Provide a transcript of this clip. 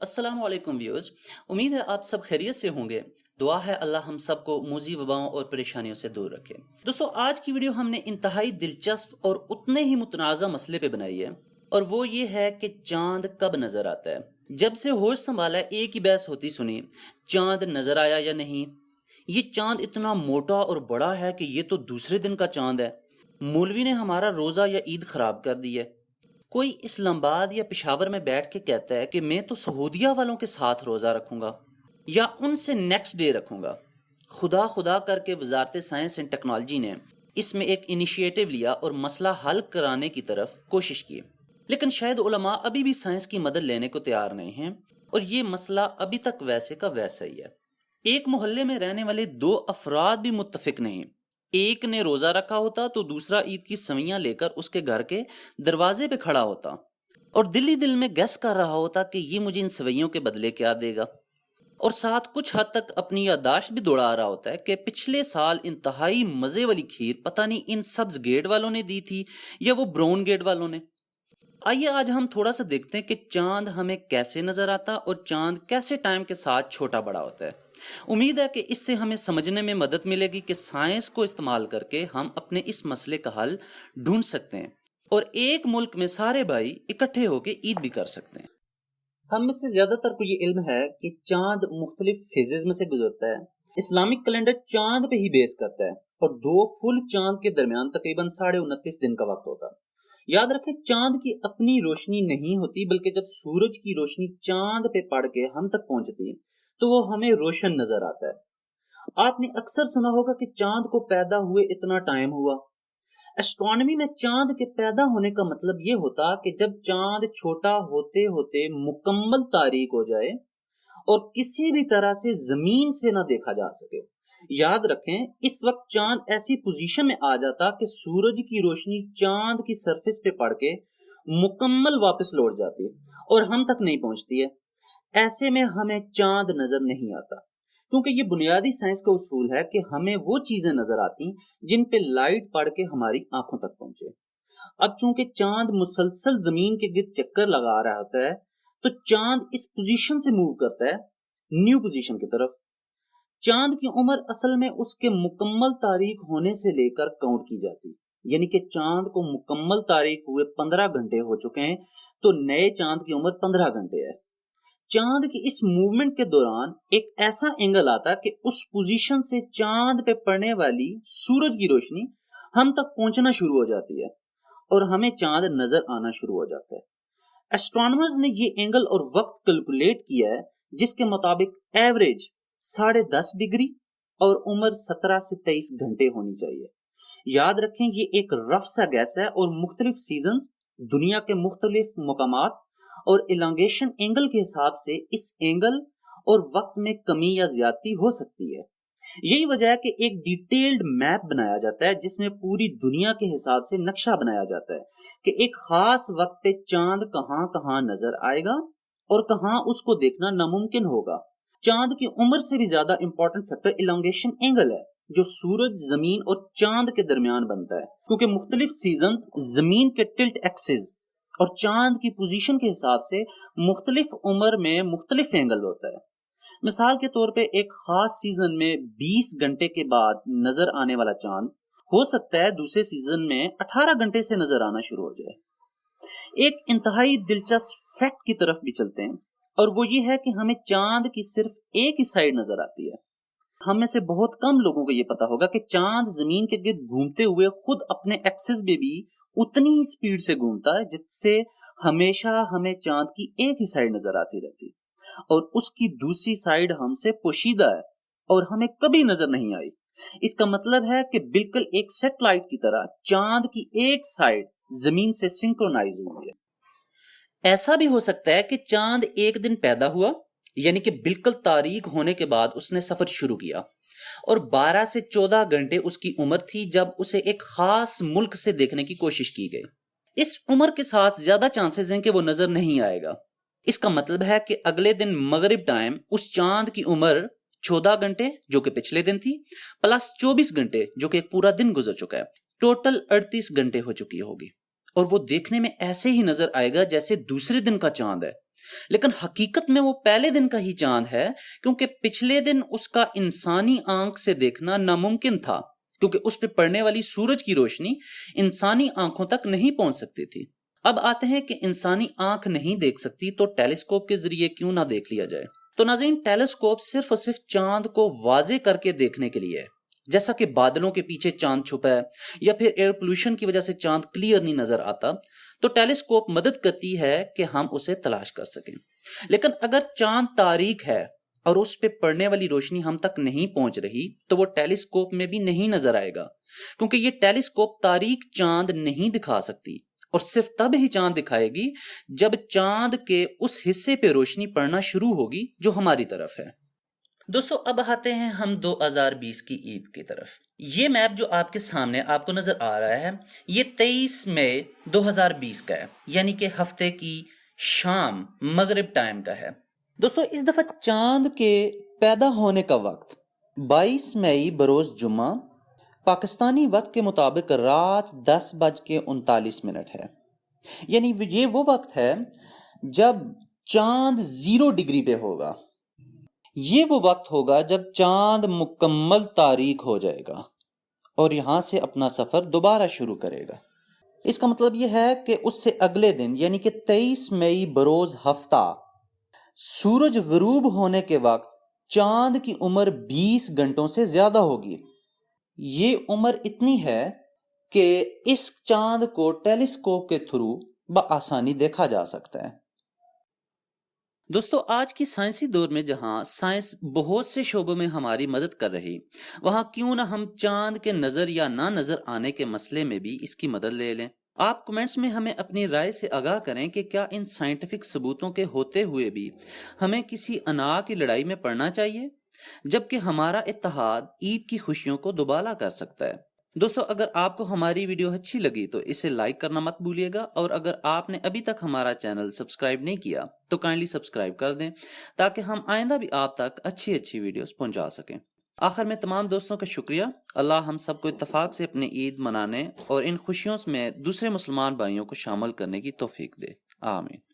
अस्सलाम वालेकुम व्यूअर्स। उम्मीद है आप सब खैरियत से होंगे। दुआ है अल्लाह हम सबको मूजी वबाओं और परेशानियों से दूर रखे। दोस्तों, आज की वीडियो हमने इंतहाई दिलचस्प और उतने ही मुतनाज़ा मसले पे बनाई है, और वो ये है कि चांद कब नजर आता है। जब से होश संभाला एक ही बहस होती सुनी, चांद नजर आया या नहीं। ये चांद इतना मोटा और बड़ा है कि ये तो दूसरे दिन का चांद है। मौलवी ने हमारा रोजा या ईद खराब कर दी है। कोई इस्लामाबाद या पेशावर में बैठ के कहता है कि मैं तो सऊदिया वालों के साथ रोज़ा रखूंगा या उनसे नेक्स्ट डे रखूंगा। खुदा खुदा करके वजारत साइंस एंड टेक्नोलॉजी ने इसमें एक इनिशिएटिव लिया और मसला हल कराने की तरफ कोशिश की, लेकिन शायद उलमा अभी भी साइंस की मदद लेने को तैयार नहीं हैं और ये मसला अभी तक वैसे का वैसा ही है। एक मोहल्ले में रहने वाले दो अफराद भी मुत्तफिक नहीं। एक ने रोजा रखा होता तो दूसरा ईद की सवियां लेकर उसके घर के दरवाजे पे खड़ा होता और दिल ही दिल में गैस कर रहा होता कि ये मुझे इन सवैयों के बदले क्या देगा, और साथ कुछ हद तक अपनी यादाश्त भी दौड़ा रहा होता है कि पिछले साल इंतहाई मजे वाली खीर पता नहीं इन सब्ज गेट वालों ने दी थी या वो ब्राउन गेट वालों ने। आइए आज हम थोड़ा सा देखते हैं कि चांद हमें कैसे नजर आता और चांद कैसे टाइम के साथ छोटा बड़ा होता है। उम्मीद है कि इससे हमें समझने में मदद मिलेगी कि साइंस को इस्तेमाल करके हम अपने इस मसले का हल ढूंढ सकते हैं और एक मुल्क में सारे भाई इकट्ठे होकर ईद भी कर सकते हैं। हम में से ज्यादातर को ये इल्म है कि चांद मुख्तलिफ फेजेस में से गुजरता है। इस्लामिक कैलेंडर चांद पे ही बेस करता है और दो फुल चांद के दरमियान तकरीबन 29.5 दिन का वक्त होता है। याद रखें, चांद की अपनी रोशनी नहीं होती, बल्कि जब सूरज की रोशनी चांद पे पड़ के हम तक पहुंचती है तो वो हमें रोशन नजर आता है। आपने अक्सर सुना होगा कि चांद को पैदा हुए इतना टाइम हुआ। एस्ट्रोनॉमी में चांद के पैदा होने का मतलब ये होता कि जब चांद छोटा होते होते मुकम्मल तारीक हो जाए और किसी भी तरह से जमीन से ना देखा जा सके। याद रखें, इस वक्त चांद ऐसी पोजीशन में आ जाता कि सूरज की रोशनी चांद की सरफेस पे पड़ के मुकम्मल वापस लौट जाती और हम तक नहीं पहुंचती है। ऐसे में हमें चांद नजर नहीं आता, क्योंकि ये बुनियादी साइंस का उसूल है कि हमें वो चीजें नजर आती जिन पे लाइट पड़ के हमारी आंखों तक पहुंचे। अब चूंकि चांद मुसलसल जमीन के गिर्द चक्कर लगा रहा होता है, तो चांद इस पोजीशन से मूव करता है न्यू पोजीशन की तरफ। चांद की उम्र असल में उसके मुकम्मल तारीख होने से लेकर काउंट की जाती, यानी कि चांद को मुकम्मल तारीख हुए 15 घंटे हो चुके हैं तो नए चांद की उम्र 15 घंटे है। चांद की इस मूवमेंट के दौरान एक ऐसा एंगल आता कि उस पोजीशन से चांद पे पड़ने वाली सूरज की रोशनी हम तक पहुंचना शुरू हो जाती है और हमें चांद नजर आना शुरू हो जाता है। एस्ट्रोनॉमर्स ने ये एंगल और वक्त कैलकुलेट किया है, जिसके मुताबिक एवरेज 10.5 डिग्री और उम्र 17 से 23 घंटे होनी चाहिए। याद रखें, ये एक रफ सा गैस है और मुख्तलिफ सीजन्स, दुनिया के मुख्तलिफ मुकामात और इलांगेशन एंगल के हिसाब से इस एंगल और वक्त में कमी या ज्यादती हो सकती है। यही वजह है कि एक डिटेल्ड मैप बनाया जाता है जिसमें पूरी दुनिया के हिसाब से नक्शा बनाया जाता है कि एक खास वक्त पे चांद कहां कहां नजर आएगा और कहां उसको देखना नामुमकिन होगा। चांद की उम्र से भी ज्यादा इंपॉर्टेंट फैक्टर इलांगेशन एंगल है, जो सूरज, जमीन और चांद के दरमियान बनता है, क्योंकि मुख्तलिफ सीजन जमीन के टिल्ट एक्सिस और चांद की पोजीशन के हिसाब से मुख्तलिफ उम्र में मुख्तलिफ एंगल होता है। मिसाल के तौर पे एक खास सीजन में 20 घंटे के बाद नजर आने वाला चांद हो सकता है दूसरे सीजन में 18 घंटे से नजर आना शुरू हो जाए। एक इंतहाई दिलचस्प फैक्ट की तरफ भी चलते हैं, और वो ये है कि हमें चांद की सिर्फ एक ही साइड नजर आती है। हम में से बहुत कम लोगों को ये पता होगा कि चांद जमीन के गिर्द घूमते हुए खुद अपने एक्सिस में भी उतनी ही स्पीड से घूमता है, जिससे हमेशा हमें चांद की एक ही साइड नजर आती रहती और उसकी दूसरी साइड हमसे पोशीदा है और हमें कभी नजर नहीं आई। इसका मतलब है कि बिल्कुल एक सैटेलाइट की तरह चांद की एक साइड जमीन से सिंक्रोनाइज हुई है। ऐसा भी हो सकता है कि चांद एक दिन पैदा हुआ, यानी कि बिल्कुल तारीख होने के बाद उसने सफर शुरू किया और 12 से 14 घंटे उसकी उम्र थी जब उसे एक खास मुल्क से देखने की कोशिश की गई। इस उम्र के साथ ज्यादा चांसेस हैं कि वो नजर नहीं आएगा। इसका मतलब है कि अगले दिन मगरिब टाइम उस चांद की उम्र 14 घंटे जो कि पिछले दिन थी प्लस 24 घंटे जो कि एक पूरा दिन गुजर चुका है, टोटल 38 घंटे हो चुकी होगी और वो देखने में ऐसे ही नजर आएगा जैसे दूसरे दिन का चांद है। لیکن حقیقت میں وہ پہلے دن کا ہی چاند ہے، کیونکہ پچھلے دن اس کا انسانی آنکھ سے دیکھنا ناممکن تھا، کیونکہ اس پہ پڑنے والی سورج کی روشنی انسانی آنکھوں تک نہیں پہنچ سکتی تھی۔ اب آتے ہیں کہ انسانی آنکھ نہیں دیکھ سکتی تو ٹیلیسکوپ کے ذریعے کیوں نہ دیکھ لیا جائے۔ تو ناظرین، ٹیلیسکوپ صرف اور صرف چاند کو واضح کر کے دیکھنے کے لیے ہے، جیسا کہ بادلوں کے پیچھے چاند چھپا ہے یا پھر ایئر پولوشن کی وجہ سے چاند کلیئر نہیں نظر آتا، تو ٹیلیسکوپ مدد کرتی ہے کہ ہم اسے تلاش کر سکیں۔ لیکن اگر چاند تاریک ہے اور اس پہ پڑنے والی روشنی ہم تک نہیں پہنچ رہی تو وہ ٹیلیسکوپ میں بھی نہیں نظر آئے گا، کیونکہ یہ ٹیلیسکوپ تاریک چاند نہیں دکھا سکتی، اور صرف تب ہی چاند دکھائے گی جب چاند کے اس حصے پہ روشنی پڑنا شروع ہوگی جو ہماری طرف ہے۔ دوستو، اب آتے ہیں ہم 2020 کی عید کی طرف۔ یہ میپ جو آپ کے سامنے آپ کو نظر آ رہا ہے، یہ 23 مئی 2020 کا ہے، یعنی کہ ہفتے کی شام مغرب ٹائم کا ہے۔ دوستو، اس دفعہ چاند کے پیدا ہونے کا وقت 22 مئی بروز جمعہ پاکستانی وقت کے مطابق رات 10:39 ہے، یعنی یہ وہ وقت ہے جب چاند 0 ڈگری پہ ہوگا۔ یہ وہ وقت ہوگا جب چاند مکمل تاریک ہو جائے گا اور یہاں سے اپنا سفر دوبارہ شروع کرے گا۔ اس کا مطلب یہ ہے کہ اس سے اگلے دن یعنی کہ 23 مئی بروز ہفتہ سورج غروب ہونے کے وقت چاند کی عمر 20 گھنٹوں سے زیادہ ہوگی۔ یہ عمر اتنی ہے کہ اس چاند کو ٹیلیسکوپ کے تھرو بآسانی دیکھا جا سکتا ہے۔ دوستو، آج کی سائنسی دور میں جہاں سائنس بہت سے شعبوں میں ہماری مدد کر رہی، وہاں کیوں نہ ہم چاند کے نظر یا نہ نظر آنے کے مسئلے میں بھی اس کی مدد لے لیں۔ آپ کمنٹس میں ہمیں اپنی رائے سے آگاہ کریں کہ کیا ان سائنٹیفک ثبوتوں کے ہوتے ہوئے بھی ہمیں کسی انا کی لڑائی میں پڑنا چاہیے، جبکہ ہمارا اتحاد عید کی خوشیوں کو دوبالا کر سکتا ہے۔ دوستو، اگر آپ کو ہماری ویڈیو اچھی لگی تو اسے لائک کرنا مت بھولیے گا، اور اگر آپ نے ابھی تک ہمارا چینل سبسکرائب نہیں کیا تو کائنڈلی سبسکرائب کر دیں تاکہ ہم آئندہ بھی آپ تک اچھی ویڈیوز پہنچا سکیں۔ آخر میں تمام دوستوں کا شکریہ۔ اللہ ہم سب کو اتفاق سے اپنے عید منانے اور ان خوشیوں میں دوسرے مسلمان بھائیوں کو شامل کرنے کی توفیق دے۔ آمین۔